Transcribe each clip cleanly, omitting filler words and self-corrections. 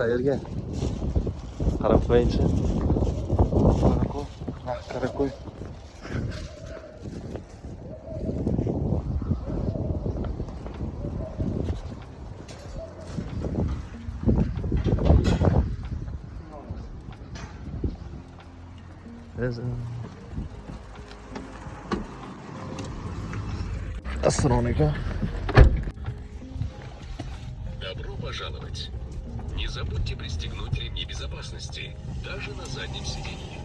Qayerga? Qarab qo'yingchi. Qarab qo'y. Астрономика. Добро пожаловать. Не забудьте пристегнуть ремни безопасности, даже на заднем сиденье.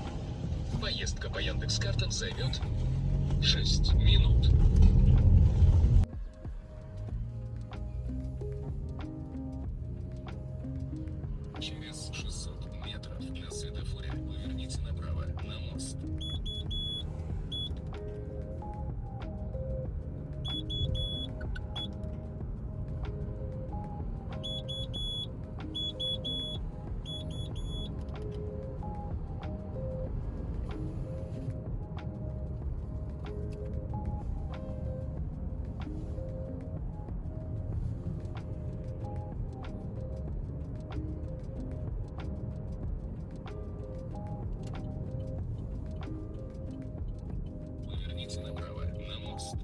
Поездка по Яндекс.Картам займет 6 минут. Через 600 метров на светофоре поверните направо на мост. Поверните направо на мост.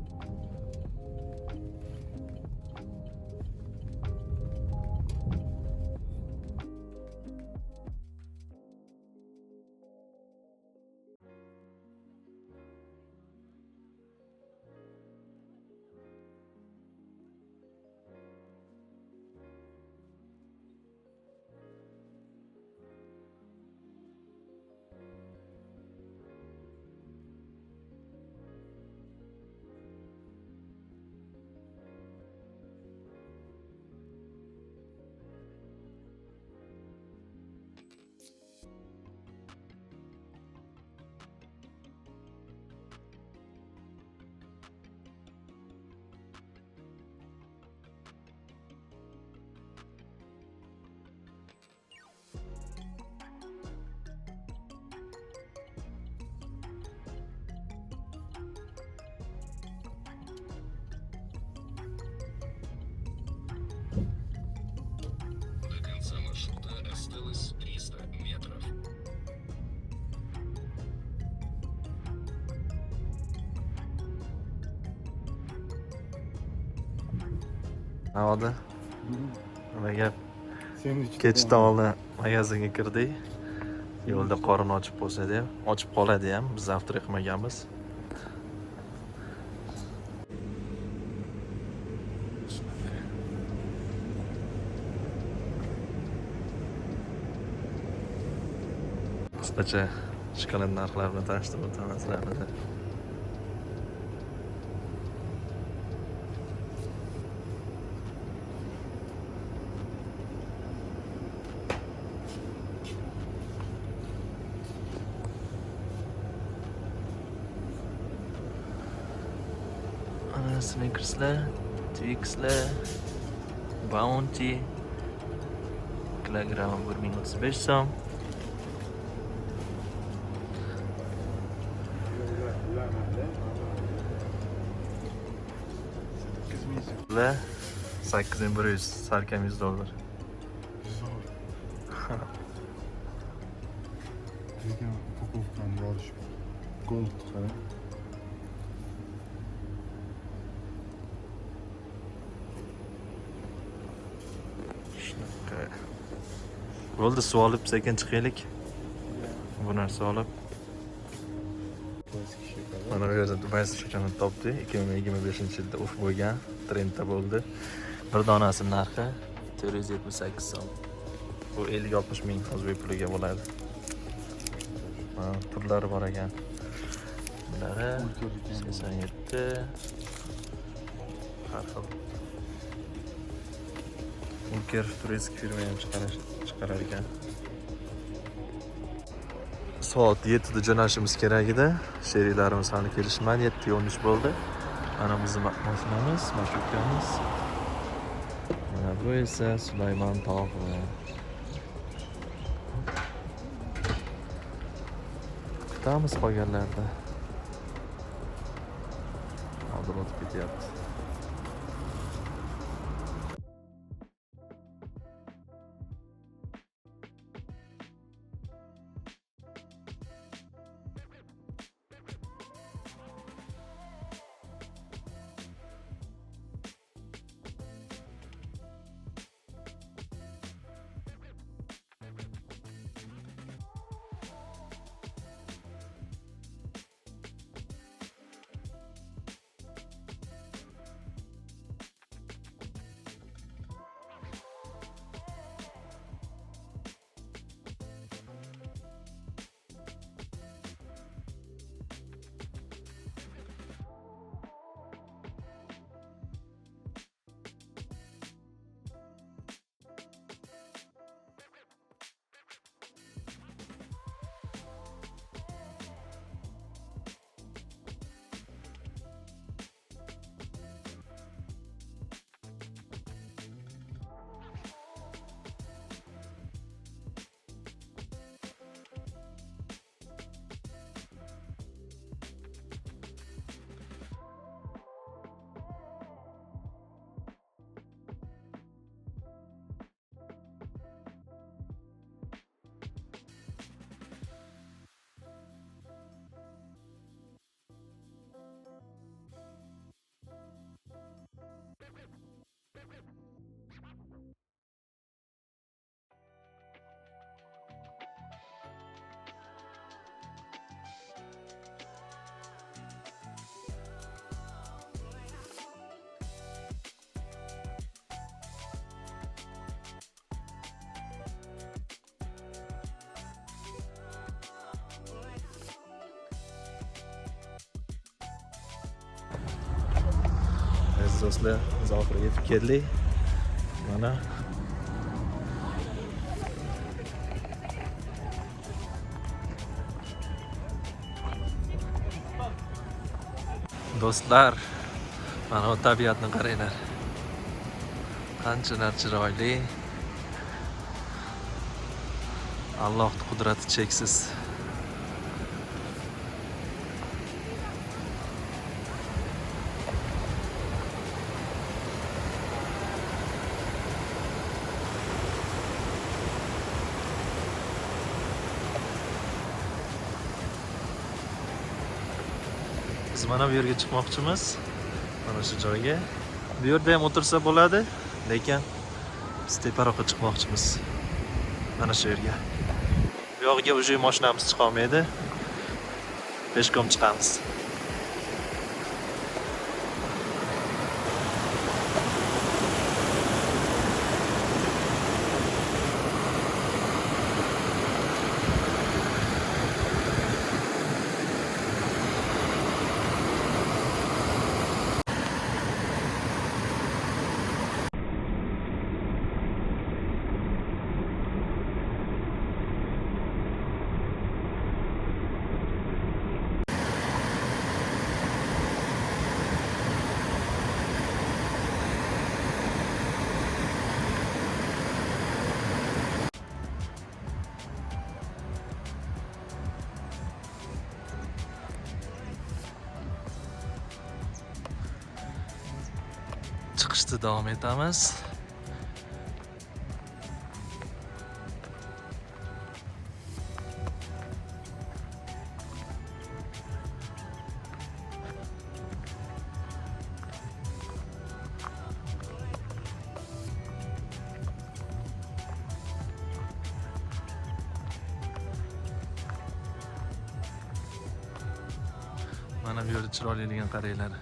До конца маршрута осталось 300 метров. Navoda? Nima gap? Sen Kechdan oldin magazinga kirdik. Yo'lda qorin ochib bo'lsa-da ham, ochib qoladi ham. Biz zavtrak qilmaganmiz. Qisqacha shokolad narxlari bilan tanishtirib o'tamiz sizlarni. Snickers'lar, Twix'lar, Bounty kilogrammi 1035 so'm. Ve 8100 sarkem $100. Lekin упаковкani yorish gold qara. Bo'ldi, suv olib sekin chiqaylik. Bu narsa olib. Mana bu yerda Dubai shokolad topdik. 2025-yilda uf bo'lgan, trendda bo'ldi. Bir donasi narxi 478 so'm. Bu 50-60 ming o'zbek puliga bo'ladi. Turlari bor ekan. Bunlari 87 har xil. Ulker turistik firma ham chiqarar ekan. Soat 7da jo'nashimiz kerak edi. Sheriklarimiz hali kelishmadi. 7:13 bo'ldi. Mana bizning mashinamiz, marshrutkamiz. Mana bu esa Sulaymon tog'i. Kutamiz qolganlarda. Hozir o'tib ketyapti. aziz do'stlar, biz oxiriga yetib keldik. Mana do'stlar, mana bu tabiatni qaranglar. Qanchalar chiroyli. Allohning qudrati cheksiz. Biz mana bu yerga chiqmoqchimiz. Mana shu joyga. Bu yerda ham o'tirsa bo'ladi, lekin biz teparoqqa chiqmoqchimiz. Mana shu yerga. Bu yog'iga уже mashinamiz chiqa olmaydi. Peshkom chiqamiz. Chiqishda davom etamiz. Mana bu yerda chiroyliligini qaranglar.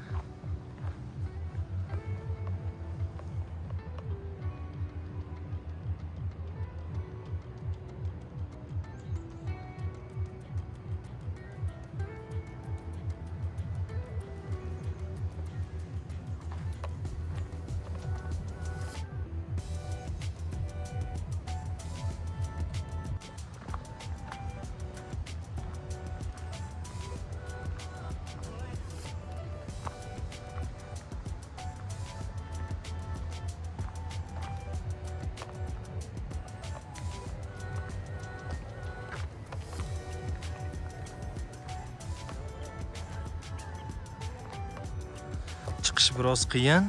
Chiqish biroz qiyin.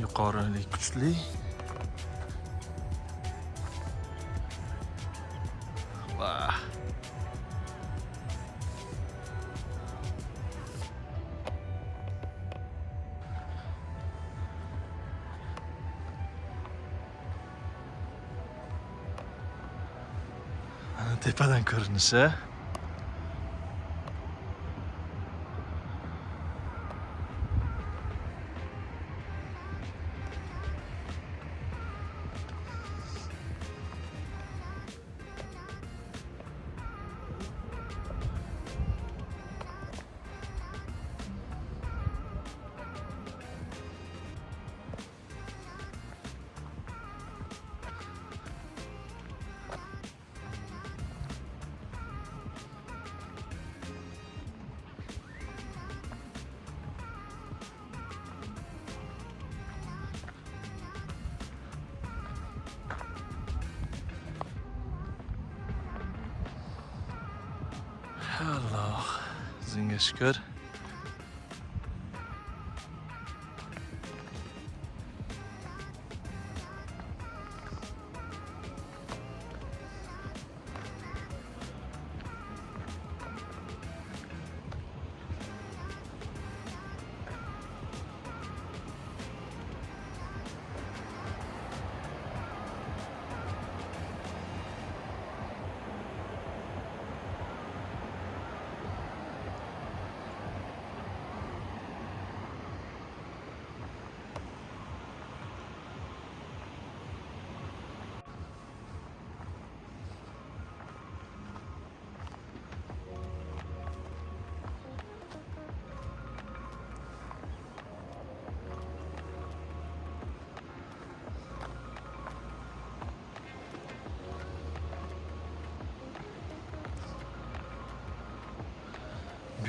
Yuqorilik kuchli. Vah. Mana tepadan ko'rinishi. Allah, O'zingga shukr.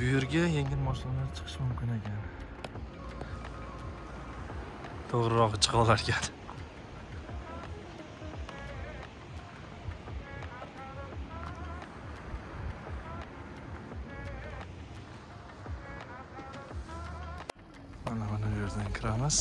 Bu yerga yengil mashinalar chiqishi mumkin ekan. To'g'rirog'i chiqa olar ekan. Mana bu yerdan kiramiz.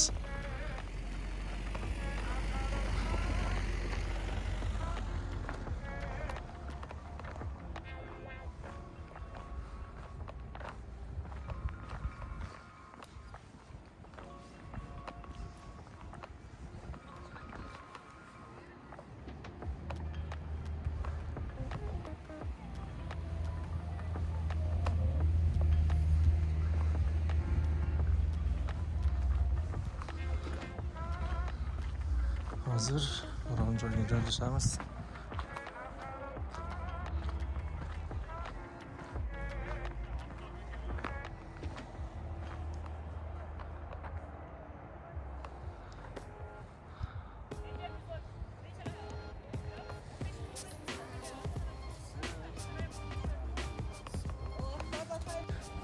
Hozir biron joyga joylashamiz.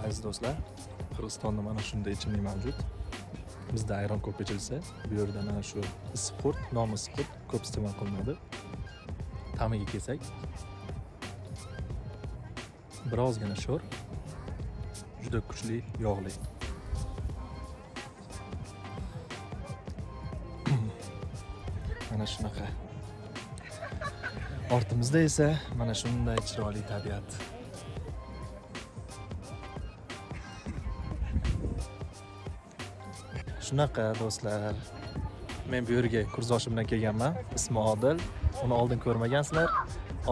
Aziz do'stlar, Qirg'izistonda mana shunday ichimlik mavjud. Bizda ayron ko'p ichilsa, bu yerda mana shu issiqqurt, nomi issiqqurt ko'p iste'mol qilinadi. Ta'miga kelsak, birozgina sho'r, juda kuchli, yog'li. Mana shunaqa. Ortimizda esa mana shunday chiroyli tabiat. Shunaqa do'stlar. Men bu yerga kurzoshim bilan kelganman. Ismi Odil. Uni oldin ko'rmagansizlar.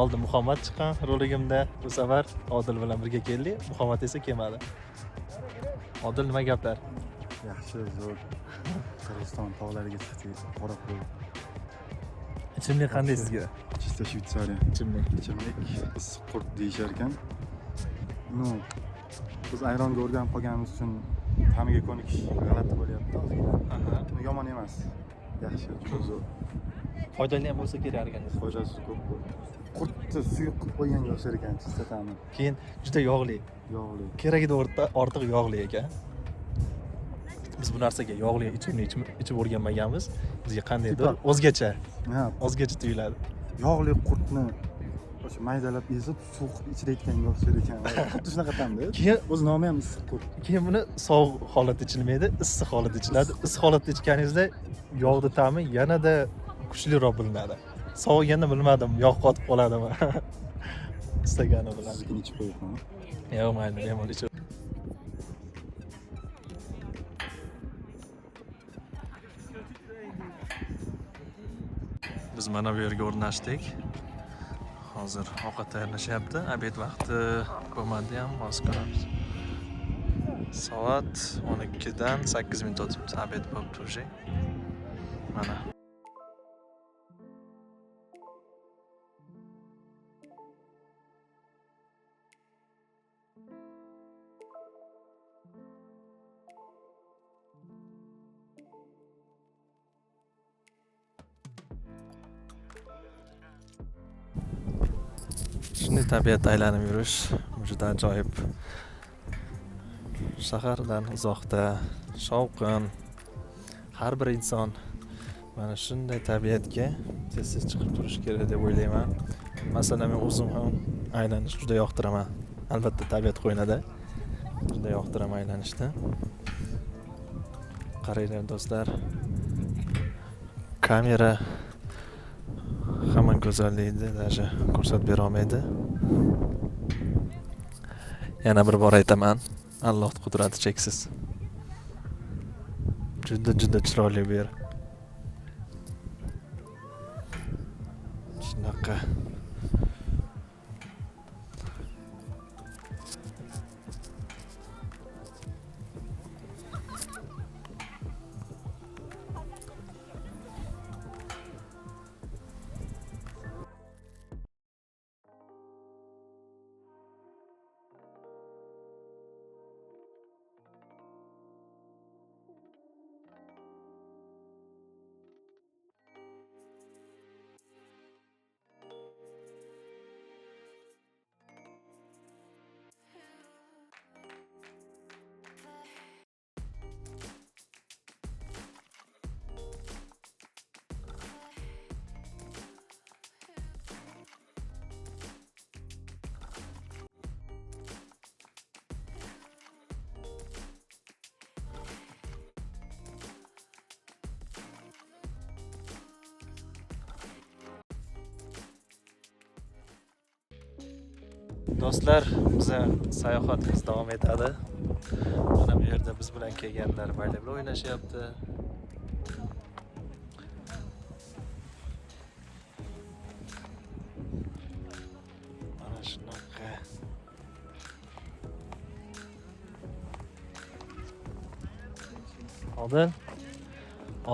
Oldin Muhammad chiqqan roligimda. Bu safar Odil bilan birga keldik. Muhammad esa kelmadi. Odil, nima gaplar? Yaxshi, zo'r. Qirg'iziston tog'lariga chiqdik. Qoraqo'l. Ichimlik qanday sizga? Chista Shvetsariya. Ichimlik. Ichimlik issiqqurt deyishar ekan. Ну, biz ayronga o'rganib qolganimiz uchun ta'miga ko'nikish g'alati bo'lyapti hozir. Aha. Yomon emas. Yaxshi, juda zo'r. Foydali ham bo'lsa kerak organizm. Foydasi ko'p. Qurtni suyuq qilib qo'yganga o'xshar ekan chista ta'mi. Keyin juda yog'li. Yog'li. Keragidan ortiq yog'li ekan. Biz bu narsaga yog'li ichimlik ichib o'rganmaganmiz. Bizga qandaydir o'zgacha, Ha, o'zgacha tuyuladi. yog'li qurtni o'sha maydalab ezib suv qilib ichirayotganga o'xshar ekan. Xuddi shunaqa ta'mda. Keyin O'z nomi ham issiq qurt. Keyin buni sovuq holatda ichilmaydi, issiq holatda ichiladi. Issiq holatda ichganingizda yog'ni ta'mi yanada kuchliroq bilinadi. Soviganda bilmadim, yog' qotib qoladimi. Istagani bilan. Sizga ichib qo'yibman. Yo'q, mayli, bemalol ichib. Biz mana bu yerga o'rnashdik. Hozir ovqat tayyorlashyapti. Obed vaqti ko'madi ham, hozir ko'ramiz. Soat 12 dan 8 minut o'tibdi. Obed bo'libdi уже. Mana. Shunday tabiatda aylanib yurish juda ajoyib. Shahardan uzoqda, shovqin. Har bir inson mana shunday tabiatga tez-tez chiqib turish kerak deb o'ylayman. Masalan, men o'zim ham aylanish juda yoqtiraman. Albatta, tabiat qo'ynida juda yoqtiraman aylanishni. Qaranglar do'stlar. Kamera hamma go'zallikni даже ko'rsatib bera olmaydi. Yana bir bor aytaman, Allohning qudrati cheksiz. Juda chiroyli bu yer. Shunaqa. Do'stlar, biza sayohatimiz davom etadi. Mana bu yerda biz bilan kelganlar volleybol o'ynashyapti. Mana shunaqa.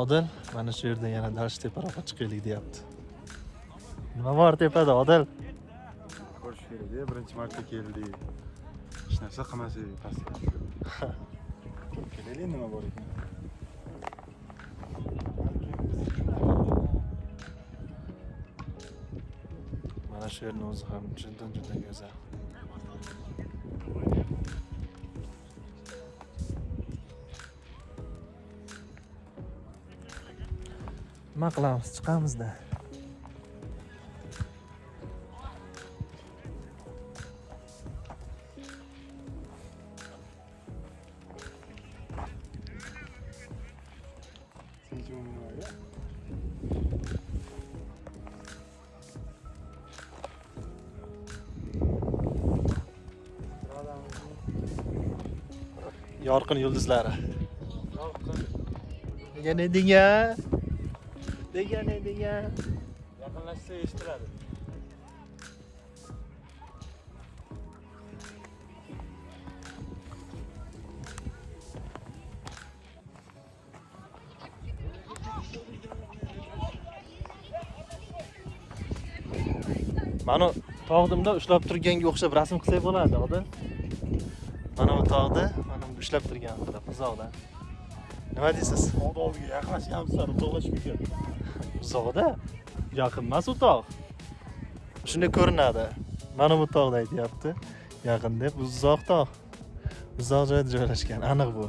Odil, mana shu yerda yana dars teparoqqa chiqaylik deyapti. Nima bor tepada, Odil? Ko'rish kerak-da, birinchi marta keldik. Hech narsa qilmasak pastga. Ko'rib kelaylik nima bor ekan. Mana shu yerning o'zi ham juda go'zal. Nima qilamiz? Chiqamizda. Yorqin yulduzlari. Degan eding-a? Yaqinlashsa eshitiladi. Mana tog'dimda ushlab turganga o'xshab rasm qilsak bo'ladi, Odil. Mana bu tog'da, mana bu ushlab turgan uzoqda. Nima deysiz? Oldiga yaqinlashyapmiz, uzoqlashib ketdi. Uzoqda? Yaqin emas u tog'. Shunday ko'rinadi. Mana bu tog'da aytyapti. Yaqin deb, uzoq tog'. Uzoq joyda joylashgan, aniq bu.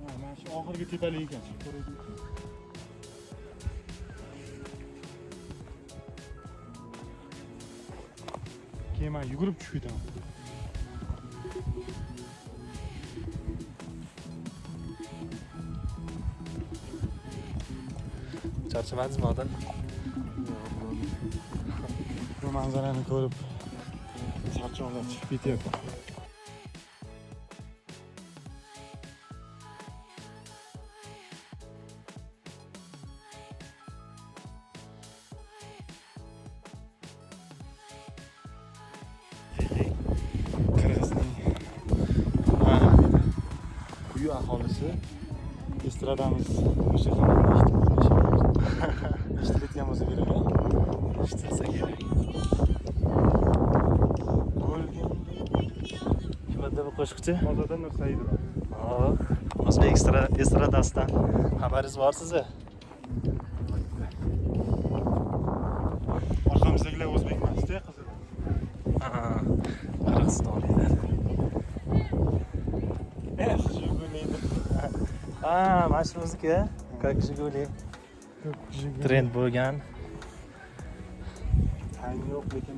Mana shu oxirgi tepalik ekan. Keyin men yugurib tushib ketaman. Charchamadingizmi, Odil? Bu manzarani ko'rib charchoqlar chiqib ketyapti. Qirg'izning quyi aholisi estradamiz musiqani eshitilayotgan bo'lsa kerak. Eshitilsa kerak. Kimda bu qo'shiqchi? Ozoda Nursaidova. O'zbek estradasidan xabaringiz bor sizni? Orqamizdagilar o'zbek emas-da, qiziq. Qirg'izistonliklar. Jiguli. Mana shuniki, как Jiguli. Trend bo'lgan. Tayini yo'q, lekin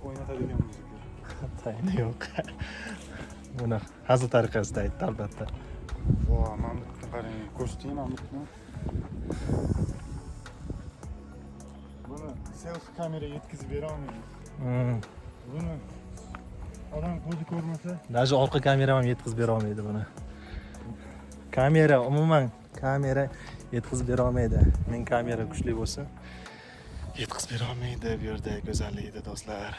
o'ynatadigan muzika. Tayini yo'q. Buni hazil tariqasida aytdi albatta. Voh, mana bitta qarang, ko'rsataymi mana bitta. Buni selfie kameraga yetkazib bera olmaymiz. Buni odam ko'zi ko'rmasa, Даже orqa kamera ham yetkazib bera olmaydi buni. Kamera umuman yetkazib bera olmaydi. Men kamera kuchli bo'lsa, yetkazib bera olmaydi bu yerda go'zallikda do'stlar.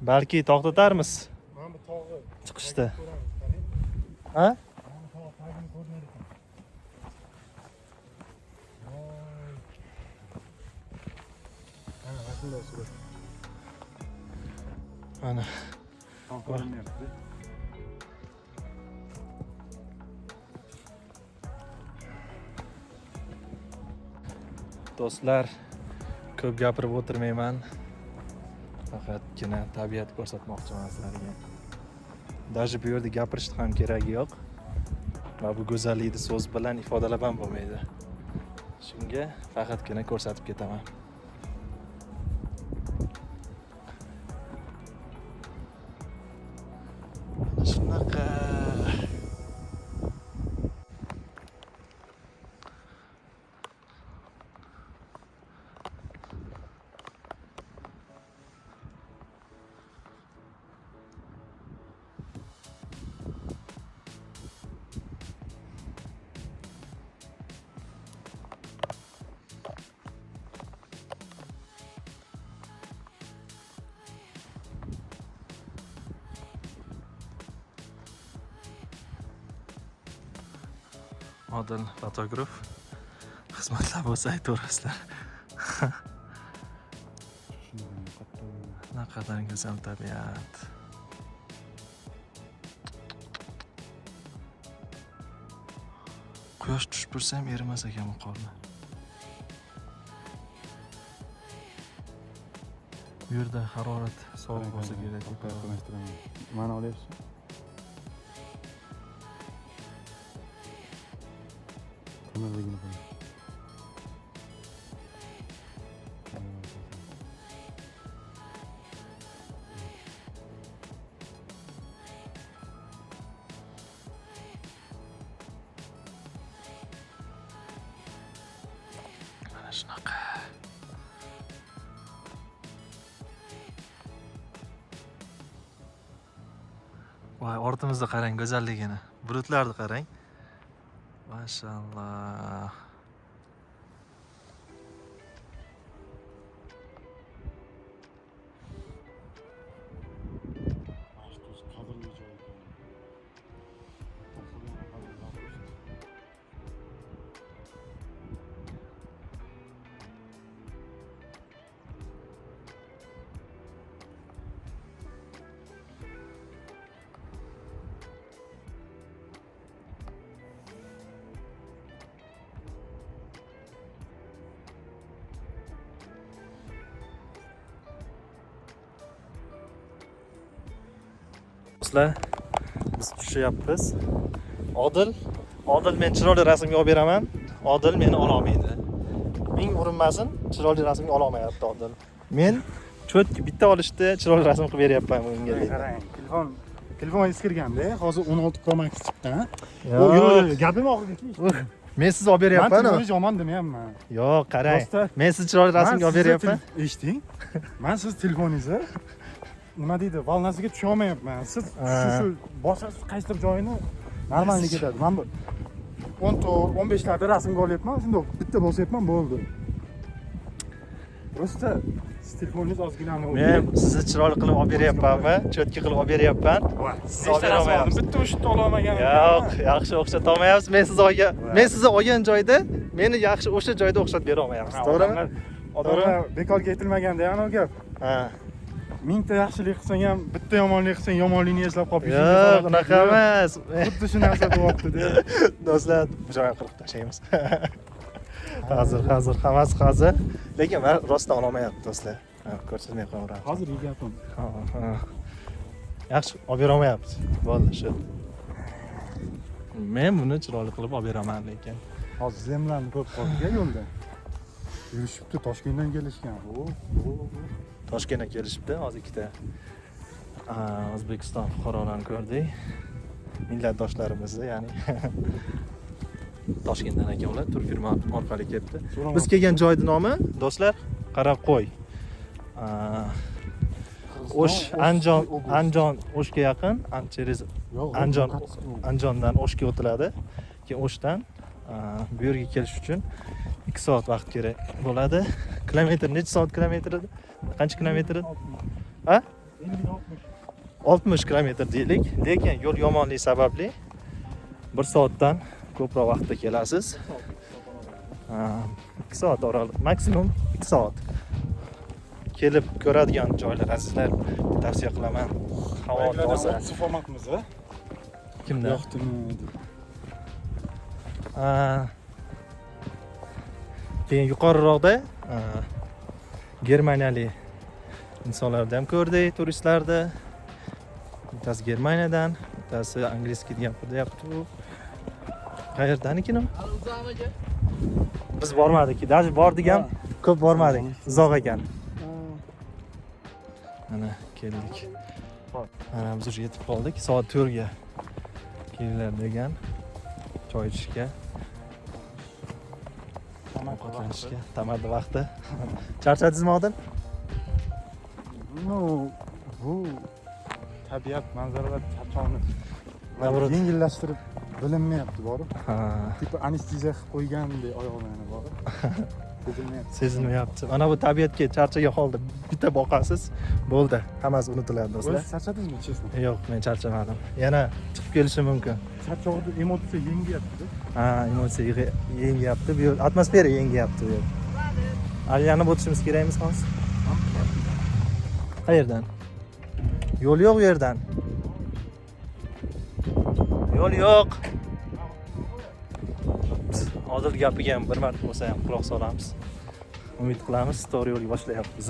Balki to'xtatarmiz mana bu tog'i chiqishda. ko'ramiz, qarang. Ha? Mana bu tog' tagini ko'rmaydi ekan. Ana rasmlar surat. Mana Tog' ko'rinyapti. do'stlar, ko'p gapirib o'tirmayman. Faqatgina tabiat ko'rsatmoqchiman sizlarga. Даже bu yerda gapirishni ham keragi yo'q. Va bu go'zallikni so'z bilan ifodalab ham bo'lmaydi. Shunga faqatgina ko'rsatib ketaman. Shunaqa. Model fotograf. Xizmatlar bo'lsa aytaverasizlar. Naqadar go'zal tabiat. Quyosh tushib tursa ham erimas ekan bu qorni. Bu yerda harorat sovuq bo'lsa kerak. Mana olyapsiz. Qimmatligini qo'ying. Mana shunaqa. Voy, ortimizda qarang go'zalligini. Bulutlarni qarang. Mashallah. Qadrli joy ekan. Do'stlar, biz tushyapmiz. Odil men chiroyli rasmga olib beraman. Odil meni ola olmaydi. Ming urinmasin, chiroyli rasmga ola olmayapti Odil. Men bitta olishda chiroyli rasm qilib beryapman unga. Qarang, telefon eskirganda, hozir 16 Pro Max chiqdi. Yo'q, Gapim oxirigacha. men sizni olib beryapman. Men telefon yomon demayapman. Yo'q, qarang. Do'stlar, Men sizni chiroyli rasmga olib beryapman. Eshiting. Men siz telefoningizni nima deydi, valnasiga tusha olmayapman. Siz shu bosasiz qaysidir joyini normalniy ketadi. Men 14-15 larda rasmga olyapman, shunda bitta bosyapman, bo'ldi. Просто siz telefoningiz ozgina Men sizni chiroyli qilib olib beryapmanmi? Cho'tki qilib olib beryapman. Siz olib bera olmayapsiz. Bitta o'shitni ola olmagan. Yo'q, yaxshi o'xshatib olmayapsiz. Men sizni olgan joyda meni yaxshi o'sha joyda o'xshatib bera olmayapsiz. To'g'rimi? Odamlar bekorga aytilmaganda, ana gap. Ha. Mingta yaxshilik qilsang ham, bitta yomonlik qilsang, yomonlikni eslab qolib Yo'q, unaqa emas. Xuddi shu narsa bo'lyapti-da. Do'stlar, bu joyni qirib tashlaymiz. Hozir hammasi hozir. Lekin men rostdan olmayapti do'stlar. Ko'rsatmay qo'yaman. Hozir yeyapman. Yaxshi, olib bera olmayapti. Bo'ldi shu. Men buni chiroyli qilib olib beraman lekin. Hozir zemlarni ko'rib qoldik-a yo'lda. Yurishibdi, Toshkentdan kelishgan. Toshkentga kelishibdi, hozir ikkita O'zbekiston fuqarolarini ko'rdik. Millatdoshlarimizni, ya'ni Toshkentdan ekan ular, turfirma orqali kelibdi. Biz kelgan joyning nomi, do'stlar, qarab qo'y. O'sh Andijon O'shga yaqin, Andijondan O'shga o'tiladi. Keyin O'shdan bu yerga kelish uchun 2 soat vaqt kerak bo'ladi. Kilometr necha soat kilometr edi? Qancha kilometr edi? Ha? 60 kilometr deylik. Lekin yo'l yomonligi sababli 1 soatdan ko'proq vaqtda kelasiz. 2 soat oraliq, maksimum 2 soat. Kelib ko'radigan joylar azizlar, tavsiya qilaman. Havo toza. Formatimiz, a? Kimda? Yo'qdimi? Keyin yuqoriroqda Germaniyalik insonlarni ham ko'rdik, turistlarni. Bittasi Germaniyadan, bittasi angliskiy gapiryapti. Qayerdanikini? Biz bormadik, даже bordik ham, ko'p bormadik. Uzoq ekan. Mana keldik. Mana biz уже yetib qoldik. Soat 4 ga kelinglar degan. Choy ichishga. Ovqatlanishga, tamaddi vaqti. Charchadingizmi Odil? Bu tabiat manzaralar charchoqni Navruz. yengillashtirib bilinmayapti borib. Ha, Tipa anesteziya qilib qo'ygandek oyoqlarni borib. Sezilmayapti. sezilmayapti. Mana bu tabiatga charchagan holda bitta boqasiz, bo'ldi. Hammasi unutiladi O'zi do'stlar. charchadingizmi, chestno? Yo'q, men charchamadim. Yana chiqib kelishi mumkin. Charchoqda emotsiya yengyapti. Ha, emotsiya yengyapti. Bu yer atmosfera yengyapti bu yer. Aylanib o'tishimiz kerakmi hozir? Qayerdan? Yo'l yo'q u yerdan. Yo'l yo'q. Hozir gapiga ham bir marta bo'lsa ham quloq solamiz. Umid qilamiz, to'g'ri yo'lga boshlayapmiz.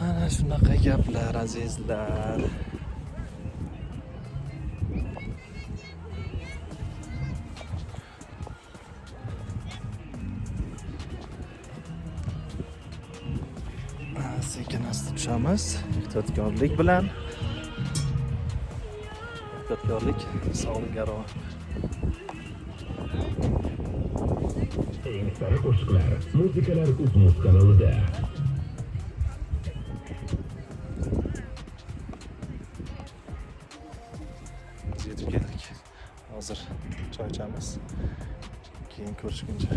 Ana shunaqa gaplar azizlar. Sekin asta tushamiz. Ehtiyotkorlik bilan. Ehtiyotkorlik sog'lik garovi. Eng sara qo'shiqlar, muzikalar Uzmuz kanalida. Biz yetib keldik. Hozir choy ichamiz. Keyin ko'rishguncha.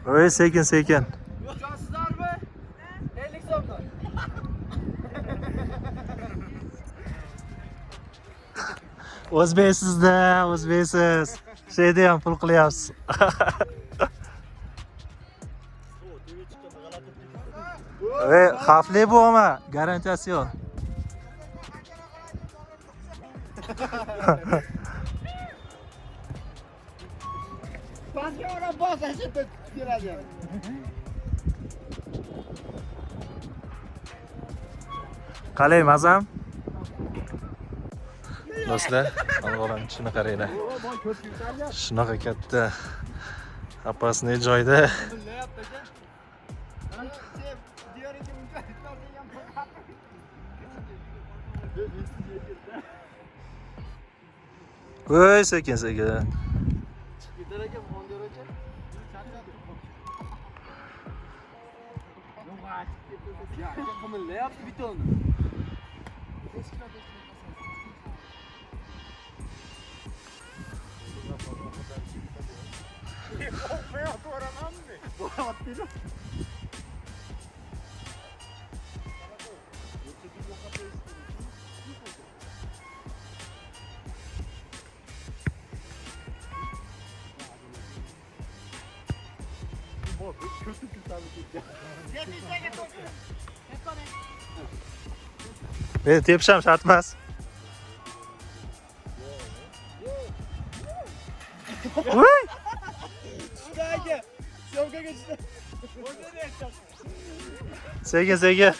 Oy, sekin sekin. Uçansızlarmı? 50 somdan. O'zbeksizda, o'zbeksiz. Şeyda ham pul qilyapsiz. Ey, xavfli bu ama garantiyasi yo'q. Pastga ona bos ashita keladi. Qalay mazam? Do'stlar, mana bolam shuni qaranglar. Shunaqa katta opasniy joyda Ne yaptı ki? Diyor ki Oy, sekin sekin. giderek 10 derece. Ya yakımın ne yaptı bir ton? Men tepisham shart emas. Voy! Şuraya şovga geçti. Sekin sekin.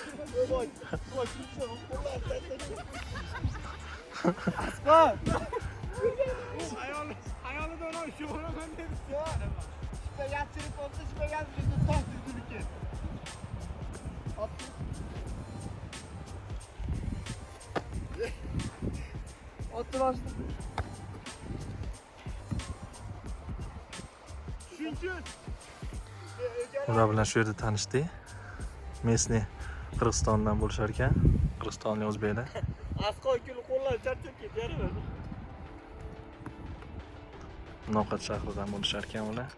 Aslan. Ayağını da ona şu ona göndermiş ya. İşte yatırıp olsa şuraya geldi. Tam düzgün ki. Attı başladı. Ular bilan shu yerda tanishdik. Mesni Qirg'izistondan bo'lishar ekan. Qirg'izistonlik o'zbeklar. Asqoy kuni qo'llar charchab ketdi. Noqat shahridan bo'lishar ekan ular.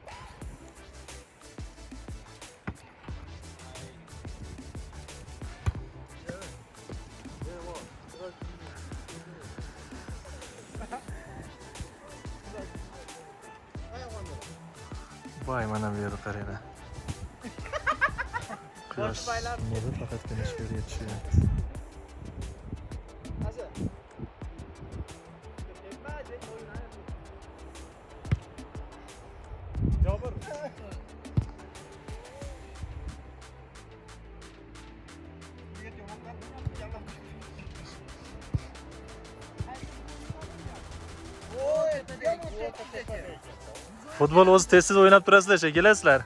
Voy, mana bu yerda qaranglar. Quyosh nuri faqatgina shu yerga tushyapti. Futbol o'zi tez-tez o'ynab turasizlar, kelasizlar.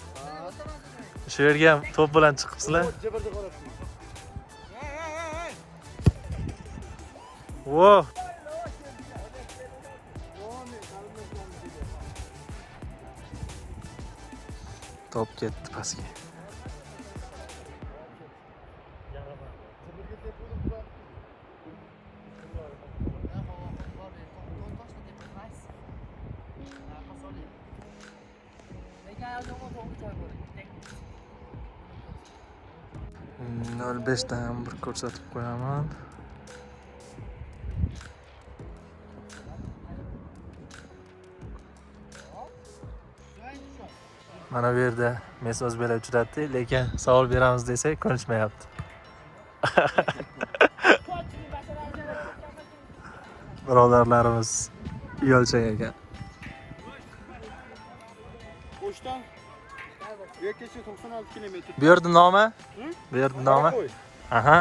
Shu yerga ham to'p bilan chiqibsizlar. Voh. Top ketdi pastga. Nol beshdan bir ko'rsatib qo'yaman. Mana bu yerda Messi o'zbeklar uchratdi, lekin savol beramiz desak ko'nishmayapti. Birodarlarimiz yo'lchak ekan. Qo'shdan bu yergacha 96 kilometr. Bu yerning nomi? Bu yerning nomi? Aha.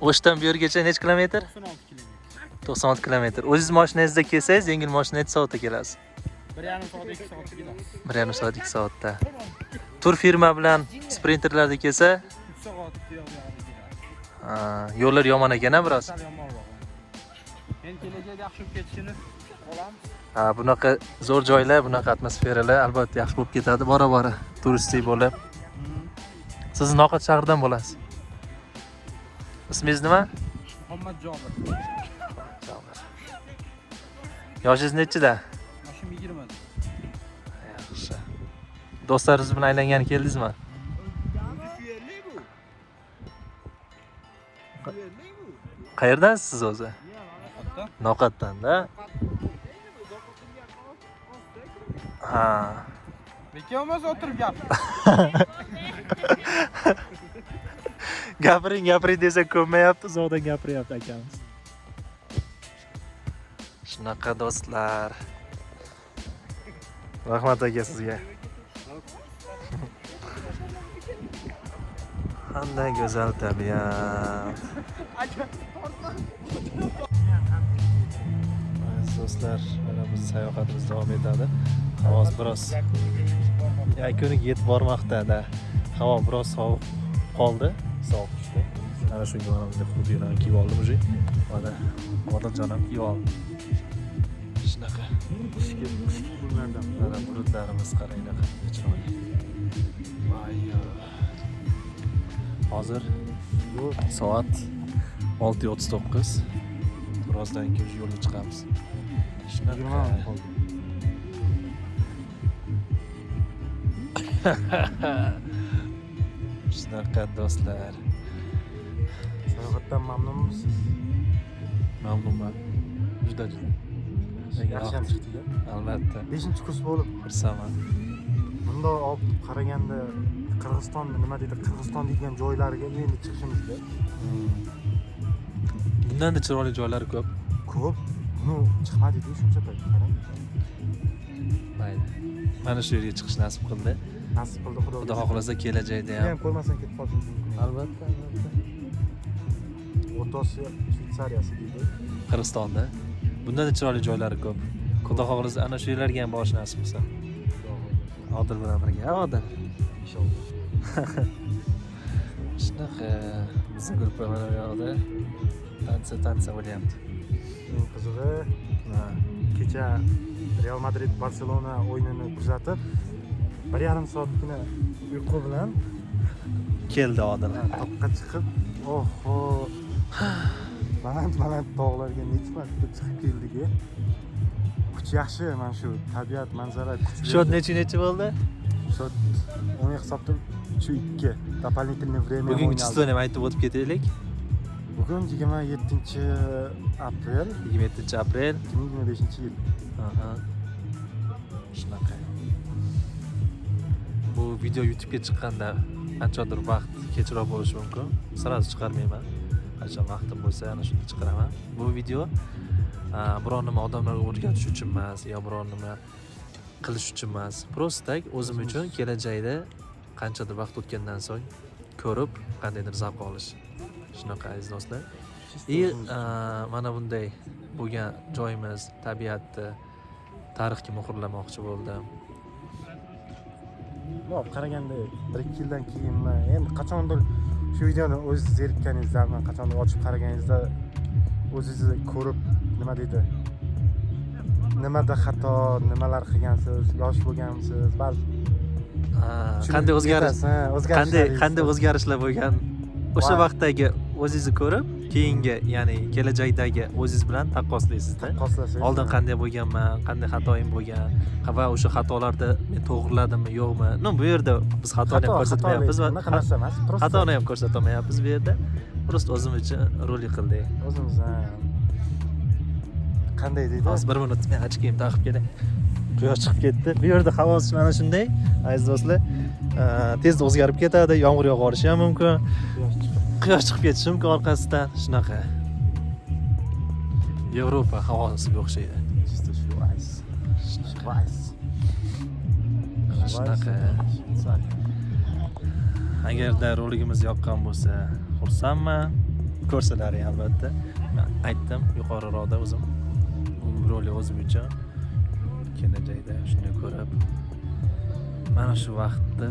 O'shdan bu yergacha necha kilometr? 96 kilometr. 96 kilometr. O'zingiz mashinangizda kelsangiz, yengil mashina necha soatda kelasiz? 1,5 soat 2 soat kelasiz. 1,5 soat 2 soatda. Tur firma bilan sprinterlarda kelsa, 3 soat yo'l yo'llar yomon ekan-a biroz. yomonroq. Endi kelajakda yaxshi bo'lib ketishini olamiz. Bunaqa zo'r joylar, bunaqa atmosferalar albatta yaxshi bo'lib ketadi bora-bora, turistik bo'lib. Siz Noqat shahridan bo'lasiz. Ismingiz nima? Muhammad Jobir. Yoshingiz nechida? Yoshim 20 da. Yaxshi. Do'stlaringiz bilan aylangani keldingizmi? Qayerdansiz siz o'zi? Noqatdan-da. Ha. Bekamiz o'tirib gap. Gapiring desa ko'nmayapti, uzoqdan gapiryapti akamiz. Shunaqa do'stlar. Rahmat aka sizga. Qanday go'zal tabiat. Aziz do'stlar, mana biz sayohatimiz davom etadi. Havo biroz yakuniga yetib bormoqda. Havo biroz sovuq qoldi, sovuq tushdi. Ana shunga mana bunday xuddi kiyib oldim уже. Mana Odiljon ham kiyib oldi. Shunaqa qishki kunlardan mana bulutlarimiz qaranglar qanday chiroyli. Voy. Hozir soat 6:39. Birozdan keyin yo'lga chiqamiz. Shunaqa. Shunaqa do'stlar. Sayohatdan mamnunmisiz? Mamnunman. Juda. Yaxshi ham chiqdi-da. Albatta. 5-kurs bo'lib Xursandman. bunda olib qaraganda Qirg'iziston nima deydi? Qirg'iziston degan joylariga endi chiqishimizda Bundan-da chiroyli joylar ko'p. ko'p. Chiqmadi-ku shuncha payt. Qarang. Mayli. Mana shu yerga chiqish nasib qildi. Nasib qildi Xudo. Xudo xohlasa kelajakda Ham ham. ko'rmasdan ketib qolishimiz mumkin. Albatta. O'rta Osiyo Shvetsariyasi deydi. Qirg'izistonda bundan-da chiroyli joylari ko'p. Xudo xohlasa ana shu yerlarga ham borish nasib qilsa. Odil bilan birga, Odil. Inshaalloh. Shunaqa bizni gruppa mana bu yoqda tansa bo'lyapti. Eng qizig'i, kecha Real Madrid Barselona o'yinini kuzatib 1,5 soatgina uyqu bilan Keldi Odil. toqqa chiqib, oho, baland tog'larga necha marta chiqib keldik-ku. Kuch yaxshi, mana shu tabiat, manzara kuchli. Shot necha bo'ldi? Shot o'yin hisobda 3-2. Дополнительное время. Bugungi chistoni ham aytib o'tib ketaylik. Bugun 27-aprel 27-aprel 2025-yil. Aha. Shunaqa. Bu video YouTube'ga chiqqanda qanchadir vaqt kechroq bo'lishi mumkin. Sirasi chiqarmayman. Qancha vaqtim bo'lsa, ana shunda chiqaraman. Bu video biror nima odamlarga o'rgatish uchun emas, yo biror nima qilish uchun emas. Prostak o'zim uchun kelajakda qanchadir vaqt o'tgandan so'ng ko'rib, qandaydir zavq olish. Shunaqa aziz do'stlar. Mana bunday bo'lgan joyimiz, tabiatni tarixga muhrlamoqchi bo'ldim. Yo'q, qaraganda 1-2 yildan keyinmi, endi qachondir shu videoni o'zingiz zerikkaningizda, qachondir ochib qaraganingizda o'zingizni ko'rib, nima deydi? Nimada xato, nimalar qilgansiz, yosh bo'lgansiz, ba'zi Qanday qanday o'zgarishlar bo'lgan o'sha Va- vaqtdagi o'zingizni ko'rib, keyingi, ya'ni kelajakdagi o'zingiz bilan taqqoslaysizda. taqqoslasangiz. Oldin qanday bo'lganman, qanday xatoyim bo'lgan va o'sha xatolarda men to'g'riladimmi, yo'qmi? No, bu yerda biz xatoni ham ko'rsatmayapmiz va unaqa narsa emas. Prosta xatoni ham ko'rsatmayapmiz bu yerda. Prosta o'zimiz uchun rolik qildik. o'zimiz qanday deydi? Hozir 1 minut men ochib kiyim taqib kelay. Quyosh chiqib ketdi. Bu yerda havosi mana shunday, aziz do'stlar. Tezda o'zgarib ketadi, yomg'ir yog'arishi ham mumkin. Quyosh chiqib ketishi mumkin orqasidan. Shunaqa. Yevropa havosiga o'xshaydi. Чисто Schweiz. Shunaqa. Agarda roligimiz yoqqan bo'lsa, xursandman. Ko'rsalaring albatta. Men aytdim yuqoriroqda o'zim. Bu rolik o'zim uchun kelajakda shuni ko'rib mana shu vaqtni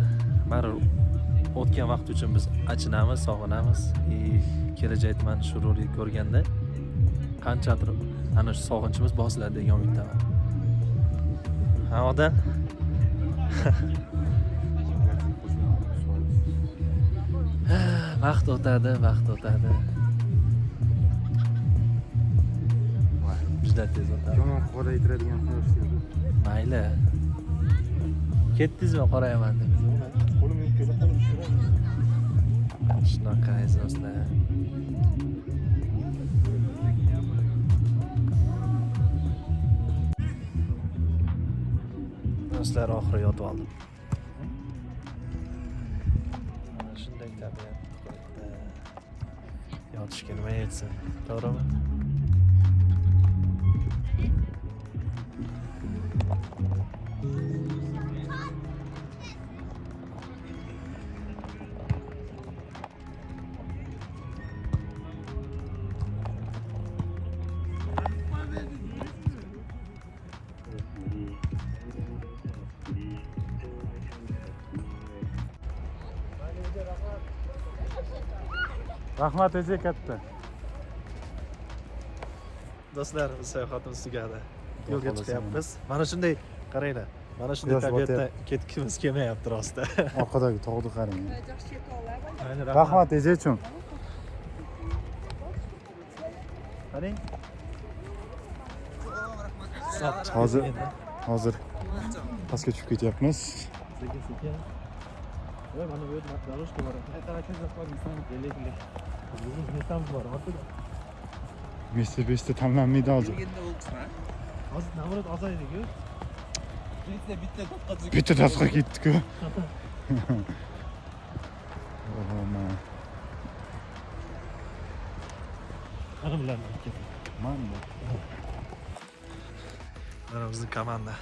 baribir o'tgan vaqt uchun biz achinamiz, sog'inamiz. Kelajakda mana shu rolik ko'rganda qanchadir ana shu sog'inchimiz bosiladi degan umiddaman. Havodan vaqt o'tadi. Juda tez o'tadi. Yomon qoraytiradigan quyosh deydi. Mayli. Ketdingizmi qorayman deb. Qo'lim yuvib kelib qo'lim tushiraman. Shunaqa do'stlar. Do'stlar, oxiri yotib oldim. Mana shunday tabiat qo'ydi. Yotishga nima yetsin, to'g'rimi? Rahmat aka katta. Do'stlar, biz sayohatimiz tugadi. Yo'lga chiqyapmiz. Mana shunday qaranglar. Mana shunday tabiatda ketgimiz kelmayapti rostda. Orqadagi tog'ni qarang. Ayni Rahmat ejechim. Qarang. Hozir pastga tushib ketyapmiz. Sekin. Mana bu yerda daloshka bor. Mercedes tanlanmaydi hozir. Hozir navrot ozaydi-ku. Bitta tasqa ketdi-ku. Qani bilan ketdi. Mana bizning komanda.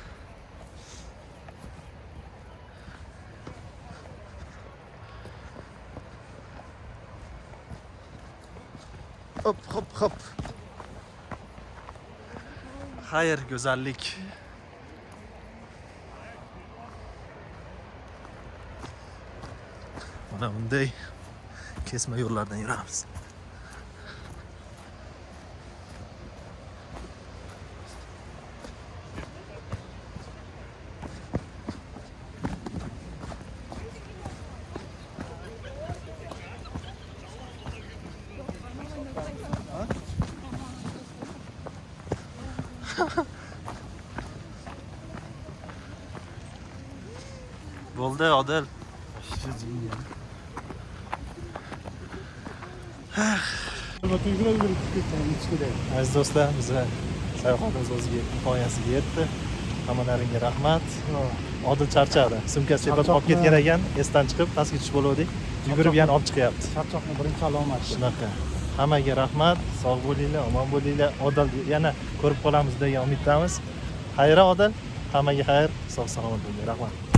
Hop. Xayr, go'zallik. Mana bunday kesma yo'llardan yuramiz. Bo'ldi, Odil. Aziz do'stlar, bizning sayohatimiz o'ziga nihoyasiga yetdi. Hammalaringga rahmat. Odil charchadi. Sumkasi yetlab olib ketgan ekan, esdan chiqib pastga tushib bo'ldik. Yugurib yana olib chiqyapti. charchoqni birinchi alomati. Shunaqa. Hammaga rahmat, sog' bo'linglar, omon bo'linglar. Odil yana ko'rib qolamiz degan umiddamiz. Xayr Odil, hammaga xayr, sog' salomat bo'linglar. Rahmat.